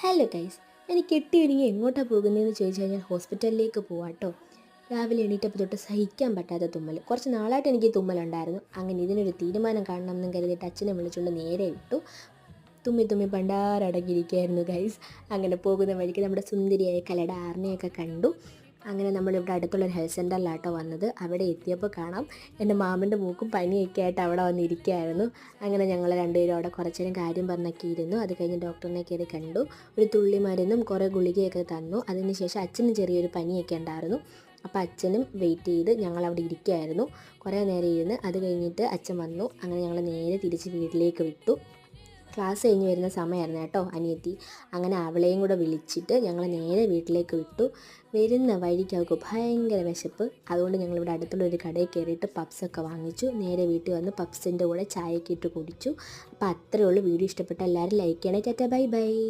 Hello guys, എനിക്ക് കെട്ടിയൊരുങ്ങി എങ്ങോട്ടാണ് പോകുന്നതെന്ന് ചോദിച്ചു കഴിഞ്ഞാൽ ഹോസ്പിറ്റലിലേക്ക് പോവാം കേട്ടോ. രാവിലെ എണീറ്റപ്പോൾ തൊട്ട് സഹിക്കാൻ പറ്റാത്ത തുമ്മൽ. കുറച്ച് നാളായിട്ട് എനിക്ക് തുമ്മലുണ്ടായിരുന്നു. അങ്ങനെ ഇതിനൊരു തീരുമാനം കാണണം എന്നും കരുതിയിട്ട് അച്ഛനെ വിളിച്ചുകൊണ്ട് നേരെ വിട്ടു. തുമ്മി തുമ്മി പണ്ടാരടങ്ങിയിരിക്കുകയായിരുന്നു ഗൈസ്. അങ്ങനെ പോകുന്ന വഴിക്ക് നമ്മുടെ സുന്ദരിയായ കലയുടെ ആർനെയൊക്കെ കണ്ടു. അങ്ങനെ നമ്മളിവിടെ അടുത്തുള്ളൊരു ഹെൽത്ത് സെൻ്ററിലാട്ടോ വന്നത്. അവിടെ എത്തിയപ്പോൾ കാണാം എൻ്റെ മാമൻ്റെ മൂക്കും പനിയൊക്കെ ആയിട്ട് അവിടെ വന്നിരിക്കുകയായിരുന്നു. അങ്ങനെ ഞങ്ങൾ രണ്ടുപേരും അവിടെ കുറച്ച് നേരം കാര്യം പറഞ്ഞൊക്കെ ഇരുന്നു. അത് കഴിഞ്ഞ് ഡോക്ടറിനെ കയറി കണ്ടു. ഒരു തുള്ളി മരുന്നും കുറേ ഗുളികയൊക്കെ തന്നു. അതിനുശേഷം അച്ഛനും ചെറിയൊരു പനിയൊക്കെ ഉണ്ടായിരുന്നു. അപ്പോൾ അച്ഛനും വെയിറ്റ് ചെയ്ത് ഞങ്ങളവിടെ ഇരിക്കുകയായിരുന്നു. കുറേ നേരം ഇരുന്ന് അത് കഴിഞ്ഞിട്ട് അച്ഛൻ വന്നു. അങ്ങനെ ഞങ്ങൾ നേരെ തിരിച്ച് വീട്ടിലേക്ക് വിട്ടു. ക്ലാസ് കഴിഞ്ഞ് വരുന്ന സമയമായിരുന്നു കേട്ടോ അനിയത്തി. അങ്ങനെ അവളെയും കൂടെ വിളിച്ചിട്ട് ഞങ്ങൾ നേരെ വീട്ടിലേക്ക് വിട്ടു. വരുന്ന വഴിക്ക് അവൾക്ക് ഭയങ്കര വിശപ്പ്. അതുകൊണ്ട് ഞങ്ങളിവിടെ അടുത്തുള്ള ഒരു കടയിൽ കയറിയിട്ട് പപ്സൊക്കെ വാങ്ങിച്ചു. നേരെ വീട്ടിൽ വന്ന് പപ്സിൻ്റെ കൂടെ ചായയൊക്കെ ഇട്ട് കുടിച്ചു. അപ്പോൾ അത്രയേ ഉള്ളൂ. വീഡിയോ ഇഷ്ടപ്പെട്ട എല്ലാവരും ലൈക്ക് ചെയ്യണേ. Tata bye bye.